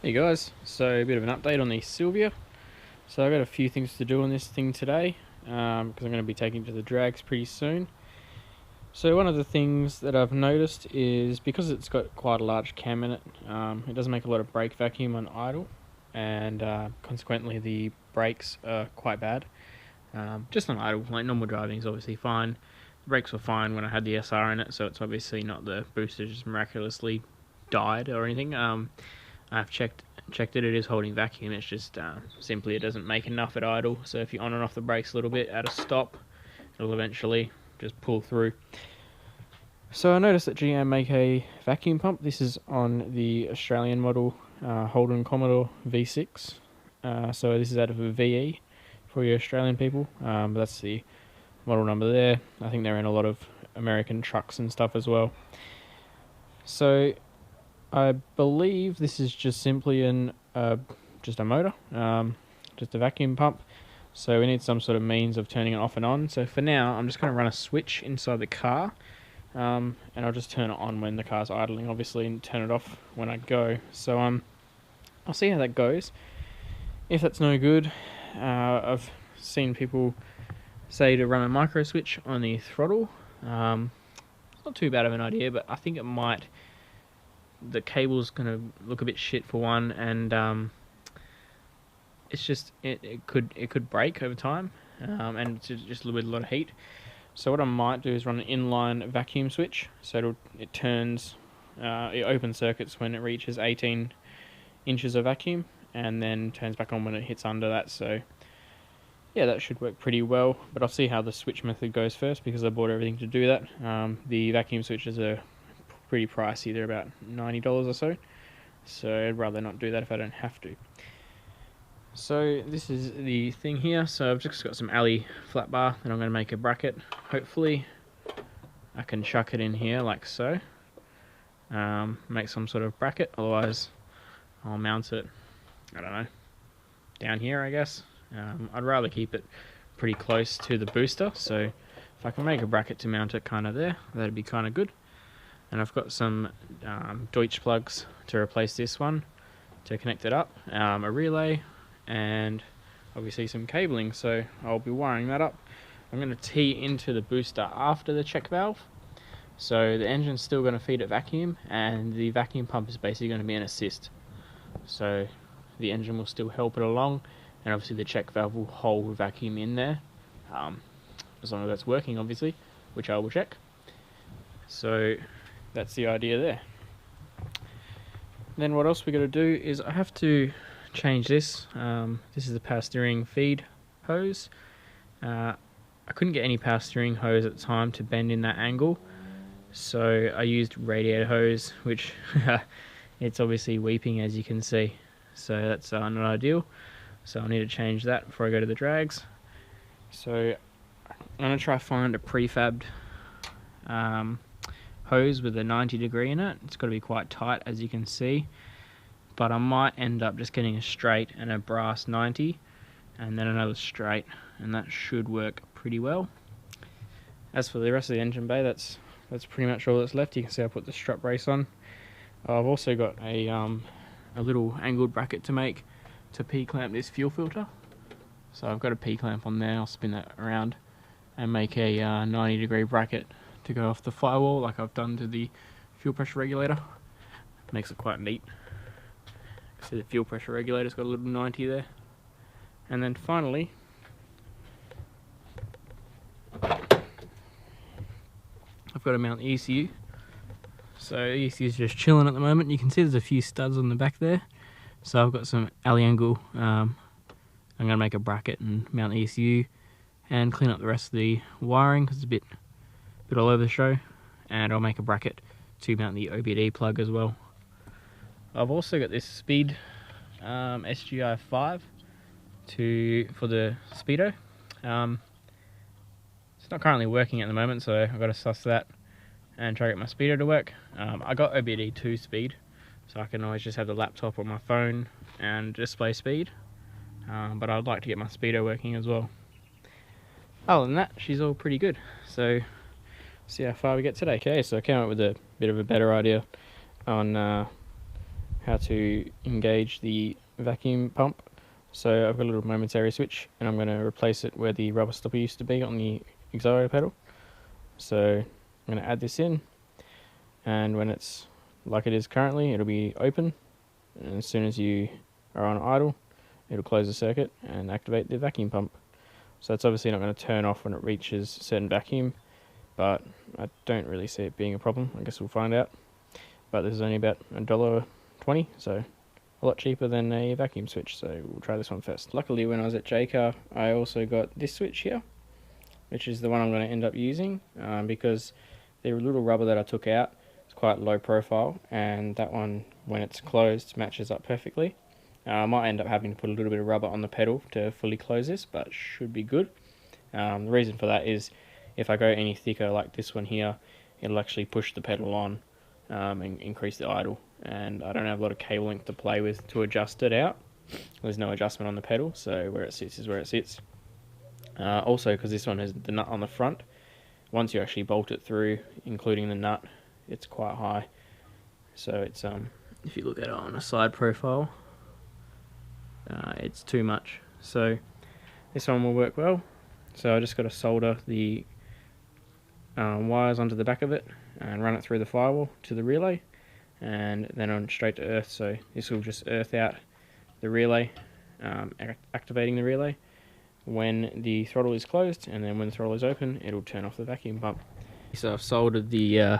Hey guys, so a bit of an update on the Sylvia. So I've got a few things to do on this thing today because I'm going to be taking it to the drags pretty soon. So one of the things that I've noticed is because it's got quite a large cam in it, it doesn't make a lot of brake vacuum on idle, and consequently the brakes are quite bad. Just on idle, like normal driving is obviously fine. The brakes were fine when I had the SR in it, so it's obviously not the booster just miraculously died or anything. I've checked it, it is holding vacuum, it's just simply it doesn't make enough at idle, so if you on and off the brakes a little bit at a stop, it'll eventually just pull through. So I noticed that GM make a vacuum pump. This is on the Australian model Holden Commodore V6, so this is out of a VE for your Australian people, but that's the model number there. I think they're in a lot of American trucks and stuff as well. So I believe this is just simply just a motor, just a vacuum pump. So we need some sort of means of turning it off and on. So for now, I'm just going to run a switch inside the car, and I'll just turn it on when the car's idling, obviously, and turn it off when I go. So I'll see how that goes. If that's no good, I've seen people say to run a micro switch on the throttle. It's not too bad of an idea, but I think it might. The cable's going to look a bit shit for one, and it's just it could break over time, and it's just with a lot of heat. So what I might do is run an inline vacuum switch, so it turns, it open circuits when it reaches 18 inches of vacuum, and then turns back on when it hits under that. So yeah, that should work pretty well, but I'll see how the switch method goes first, because I bought everything to do that. The vacuum switches are pretty pricey, they're about $90 or so I'd rather not do that if I don't have to. So this is the thing here. So I've just got some alley flat bar and I'm going to make a bracket. Hopefully I can chuck it in here like so, make some sort of bracket, otherwise I'll mount it, I don't know, down here I guess. I'd rather keep it pretty close to the booster, so if I can make a bracket to mount it kind of there, that'd be kind of good. And I've got some Deutsch plugs to replace this one to connect it up, a relay, and obviously some cabling, so I'll be wiring that up. I'm going to tee into the booster after the check valve, so the engine's still going to feed it vacuum, and the vacuum pump is basically going to be an assist, so the engine will still help it along, and obviously the check valve will hold vacuum in there, as long as that's working obviously, which I will check. So that's the idea there. Then what else we got to do is I have to change this. This is the power steering feed hose. I couldn't get any power steering hose at the time to bend in that angle, so I used radiator hose, which it's obviously weeping, as you can see, so that's not ideal. So I need to change that before I go to the drags. So I'm going to try find a prefabbed hose with a 90 degree in it. It's got to be quite tight, as you can see, but I might end up just getting a straight and a brass 90 and then another straight, and that should work pretty well. As for the rest of the engine bay, that's pretty much all that's left. You can see I put the strut brace on. I've also got a little angled bracket to make to P-clamp this fuel filter, so I've got a P-clamp on there. I'll spin that around and make a 90 degree bracket to go off the firewall, like I've done to the fuel pressure regulator. Makes it quite neat. See, the fuel pressure regulator's got a little 90 there. And then finally, I've got to mount the ECU. So ECU is just chilling at the moment. You can see there's a few studs on the back there. So I've got some alley angle. I'm going to make a bracket and mount the ECU and clean up the rest of the wiring because it's a bit all over the show, and I'll make a bracket to mount the OBD plug as well. I've also got this Speed SGI 5 for the speedo. It's not currently working at the moment, so I've got to suss that and try to get my speedo to work. I got OBD 2 speed, so I can always just have the laptop or my phone and display speed, but I'd like to get my speedo working as well. Other than that, she's all pretty good, so see how far we get today. Okay, so I came up with a bit of a better idea on how to engage the vacuum pump. So I've got a little momentary switch, and I'm going to replace it where the rubber stopper used to be on the accelerator pedal. So I'm going to add this in, and when it's like it is currently, it'll be open, and as soon as you are on idle, it'll close the circuit and activate the vacuum pump. So it's obviously not going to turn off when it reaches a certain vacuum, but I don't really see it being a problem. I guess we'll find out. But this is only about $1.20, so a lot cheaper than a vacuum switch, so we'll try this one first. Luckily, when I was at J-Car, I also got this switch here, which is the one I'm going to end up using, because the little rubber that I took out is quite low profile, and that one, when it's closed, matches up perfectly. I might end up having to put a little bit of rubber on the pedal to fully close this, but should be good. The reason for that is if I go any thicker like this one here, it'll actually push the pedal on and increase the idle. And I don't have a lot of cable length to play with to adjust it out. There's no adjustment on the pedal, so where it sits is where it sits. Also, because this one has the nut on the front, once you actually bolt it through, including the nut, it's quite high. So it's if you look at it on a side profile, it's too much. So this one will work well. So I just got to solder the wires onto the back of it and run it through the firewall to the relay, and then on straight to earth. So this will just earth out the relay, activating the relay when the throttle is closed, and then when the throttle is open, it'll turn off the vacuum pump. So I've soldered the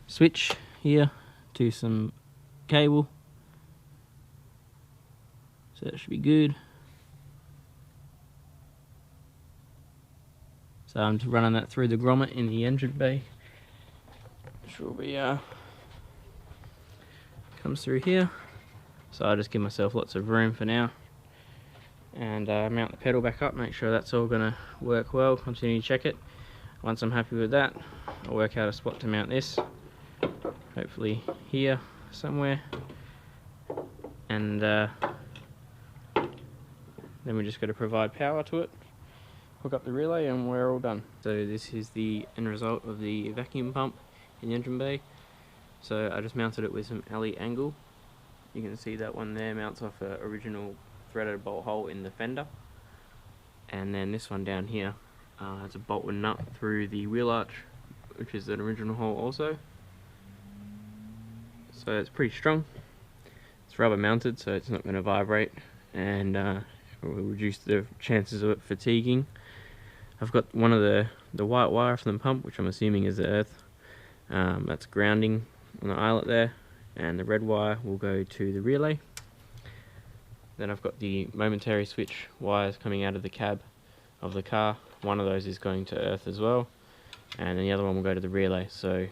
switch here to some cable, so that should be good. So I'm just running that through the grommet in the engine bay, which will be comes through here. So I just give myself lots of room for now, and mount the pedal back up, make sure that's all going to work well, continue to check it. Once I'm happy with that, I'll work out a spot to mount this, hopefully here somewhere, and then we just got to provide power to it, hook up the relay, and we're all done. So this is the end result of the vacuum pump in the engine bay. So I just mounted it with some alley angle. You can see that one there mounts off an original threaded bolt hole in the fender, and then this one down here has a bolt and nut through the wheel arch, which is an original hole also. So it's pretty strong. It's rubber mounted, so it's not going to vibrate, and it will reduce the chances of it fatiguing. I've got one of the white wire from the pump, which I'm assuming is the earth. That's grounding on the eyelet there, and the red wire will go to the relay. Then I've got the momentary switch wires coming out of the cab of the car. One of those is going to earth as well, and then the other one will go to the relay. So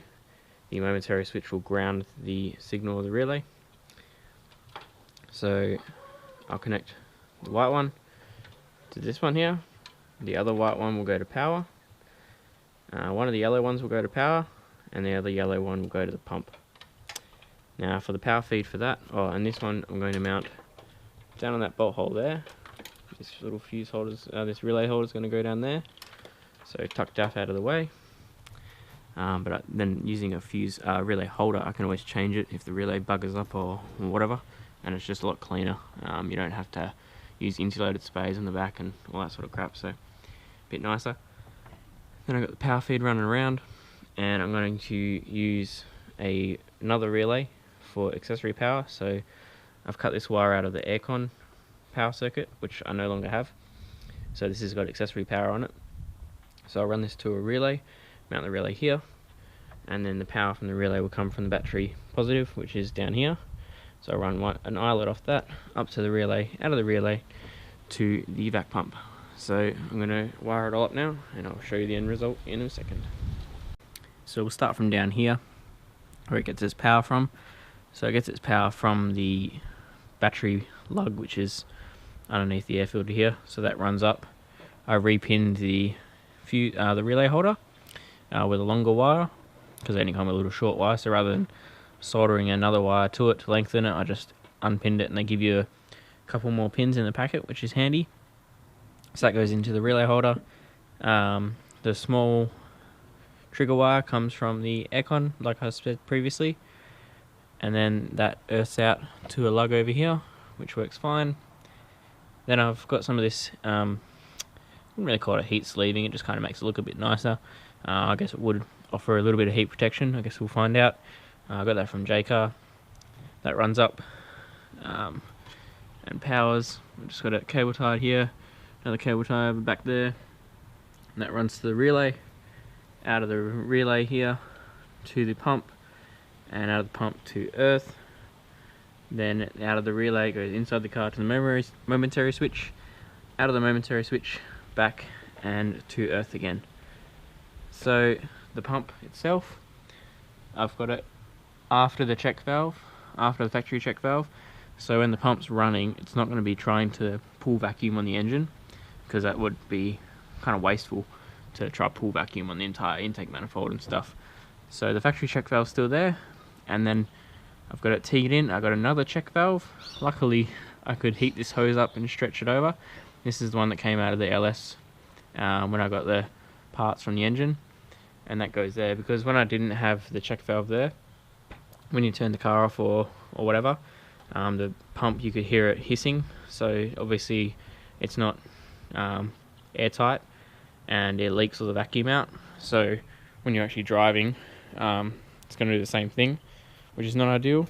the momentary switch will ground the signal of the relay. So I'll connect the white one to this one here. The other white one will go to power. One of the yellow ones will go to power, and the other yellow one will go to the pump. Now for the power feed for that, and this one I'm going to mount down on that bolt hole there. This little fuse holders, this relay holder is going to go down there. So tuck duff out of the way. But then using a fuse relay holder, I can always change it if the relay buggers up or whatever, and it's just a lot cleaner. You don't have to use insulated sprays on the back and all that sort of crap, so a bit nicer. Then I've got the power feed running around, and I'm going to use another relay for accessory power. So I've cut this wire out of the aircon power circuit, which I no longer have. So this has got accessory power on it. So I'll run this to a relay, mount the relay here, and then the power from the relay will come from the battery positive, which is down here. So I'll run an eyelet off that, up to the relay, out of the relay, to the vac pump. So I'm going to wire it all up now, and I'll show you the end result in a second. So we'll start from down here, where it gets its power from. So it gets its power from the battery lug, which is underneath the air filter here. So that runs up. I repinned the relay holder with a longer wire, because they only come with a little short wire. So rather than soldering another wire to it to lengthen it, I just unpinned it, and they give you a couple more pins in the packet, which is handy. So that goes into the relay holder. The small trigger wire comes from the aircon, like I said previously. and then that earths out to a lug over here, which works fine. Then I've got some of this, I wouldn't really call it a heat sleeving, it just kind of makes it look a bit nicer. I guess it would offer a little bit of heat protection, I guess we'll find out. I got that from J-Car. That runs up and powers. I've just got a cable tied here, another cable tie over back there, and that runs to the relay, out of the relay here to the pump, and out of the pump to earth. Then out of the relay goes inside the car to the momentary switch, out of the momentary switch back and to earth again. So the pump itself, I've got it after the check valve, after the factory check valve. So when the pump's running, it's not going to be trying to pull vacuum on the engine, because that would be kind of wasteful to try to pull vacuum on the entire intake manifold and stuff. So the factory check valve's still there, and then I've got it teed in. I've got another check valve. Luckily, I could heat this hose up and stretch it over. This is the one that came out of the LS when I got the parts from the engine, and that goes there, because when I didn't have the check valve there, when you turn the car off or whatever, the pump, you could hear it hissing. So obviously it's not airtight, and it leaks all the vacuum out. So when you're actually driving, it's going to do the same thing, which is not ideal.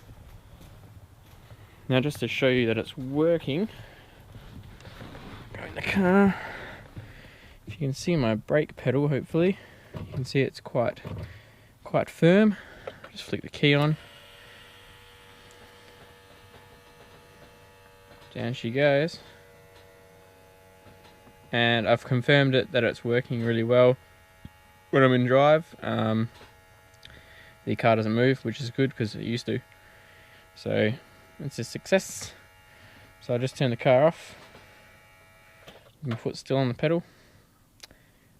Now, just to show you that it's working, go in the car. If you can see my brake pedal, hopefully you can see it's quite firm. Just flick the key on, down she goes, and I've confirmed that it's working really well when I'm in drive. The car doesn't move, which is good because it used to. So it's a success. So I just turn the car off. My foot's still on the pedal.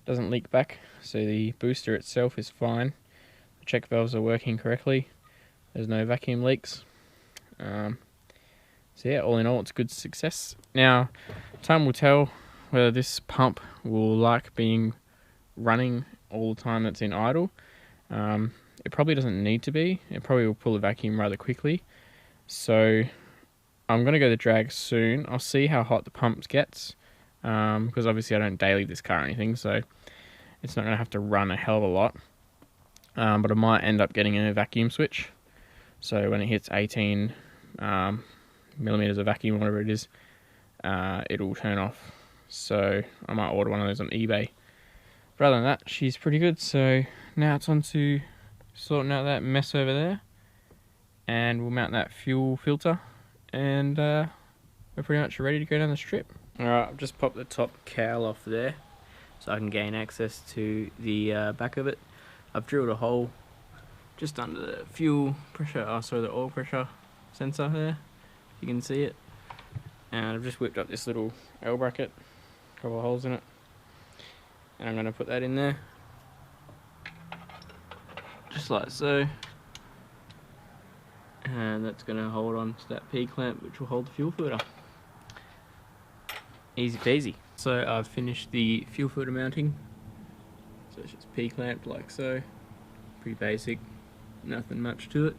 Doesn't leak back, so the booster itself is fine. The check valves are working correctly. There's no vacuum leaks. So yeah, all in all, it's a good success. Now, time will tell whether this pump will like being running all the time that's in idle. It probably doesn't need to be. It probably will pull the vacuum rather quickly. So I'm going to go to drag soon. I'll see how hot the pump gets, because obviously I don't daily this car or anything, so it's not going to have to run a hell of a lot. But I might end up getting a vacuum switch. So when it hits 18 millimeters of vacuum, whatever it is, it'll turn off. So I might order one of those on eBay. But other than that, she's pretty good. So now it's on to sorting out that mess over there, and we'll mount that fuel filter, and we're pretty much ready to go down the strip. Alright, I've just popped the top cowl off there so I can gain access to the back of it. I've drilled a hole just under the fuel pressure, the oil pressure sensor there, if you can see it. And I've just whipped up this little L bracket, a couple of holes in it, and I'm going to put that in there, just like so. And that's going to hold on to that P-clamp, which will hold the fuel filter. Easy peasy. So I've finished the fuel filter mounting. So it's just P-clamped like so. Pretty basic, nothing much to it.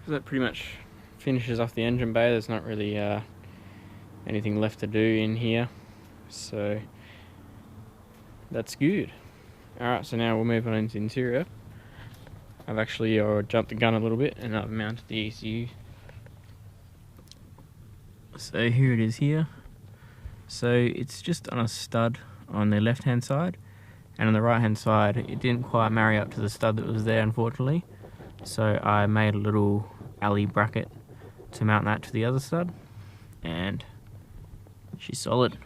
So that pretty much finishes off the engine bay. There's not really anything left to do in here. So that's good. Alright, so now we'll move on into the interior. I've actually jumped the gun a little bit, and I've mounted the ECU. So here it is here. So it's just on a stud on the left hand side, and on the right hand side it didn't quite marry up to the stud that was there, unfortunately. So I made a little alley bracket to mount that to the other stud, and she's solid.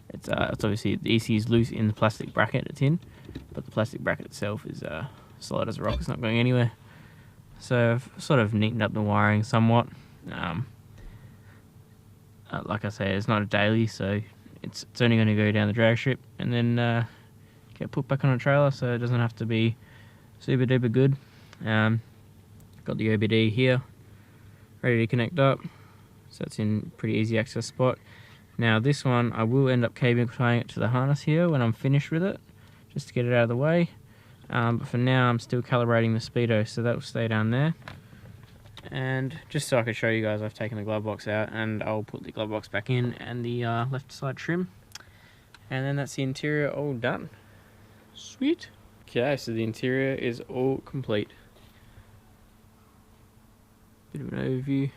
It's obviously the ECU is loose in the plastic bracket it's in, but the plastic bracket itself is solid as a rock. It's not going anywhere. So I've sort of neatened up the wiring somewhat. Like I say, it's not a daily, so it's only going to go down the drag strip and then get put back on a trailer, so it doesn't have to be super duper good. Got the OBD here ready to connect up, so it's in pretty easy access spot. Now this one I will end up cable tying it to the harness here when I'm finished with it, just to get it out of the way. But for now I'm still calibrating the speedo, so that will stay down there. And just so I can show you guys, I've taken the glove box out, and I'll put the glove box back in and the left side trim, and then that's the interior all done. Sweet. Okay, so the interior is all complete. Bit of an overview.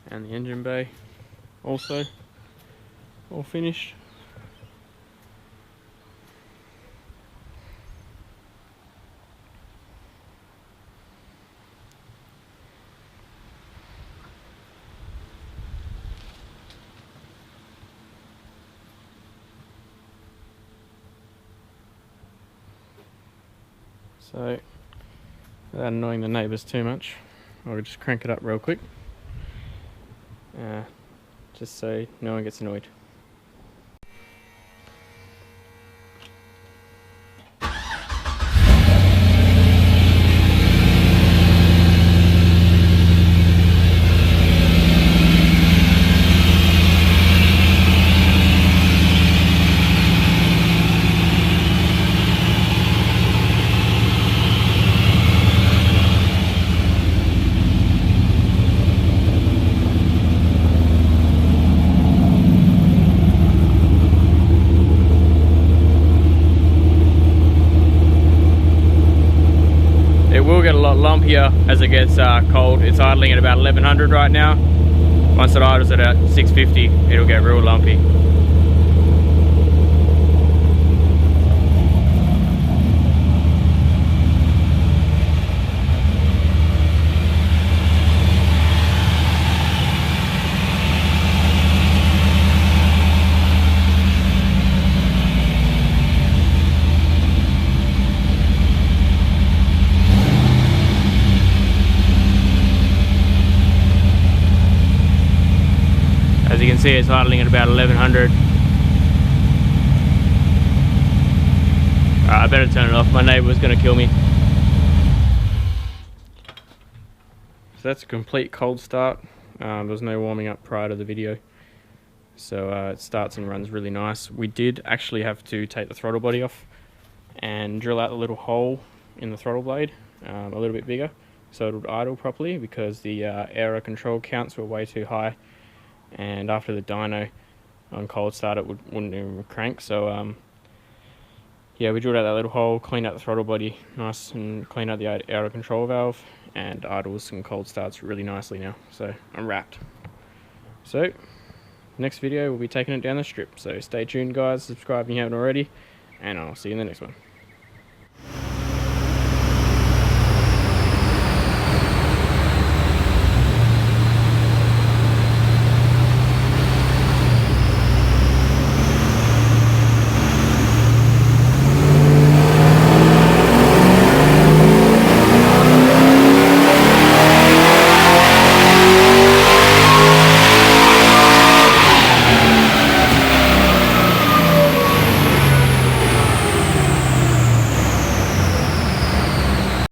And the engine bay also all finished. So without annoying the neighbours too much, I'll just crank it up real quick. Just so no one gets annoyed. It will get a lot lumpier as it gets cold. It's idling at about 1100 right now. Once it idles at 650, it'll get real lumpy. As you can see, it's idling at about 1100. I better turn it off. My neighbour was going to kill me. So that's a complete cold start. There was no warming up prior to the video. So it starts and runs really nice. We did actually have to take the throttle body off and drill out the little hole in the throttle blade, a little bit bigger, so it would idle properly, because the aero control counts were way too high. And after the dyno on cold start, it wouldn't even crank. So yeah, we drilled out that little hole, cleaned out the throttle body nice, and cleaned out the aero control valve, and idles and cold starts really nicely now. So I'm wrapped. So next video we'll be taking it down the strip. So stay tuned guys, subscribe if you haven't already, and I'll see you in the next one.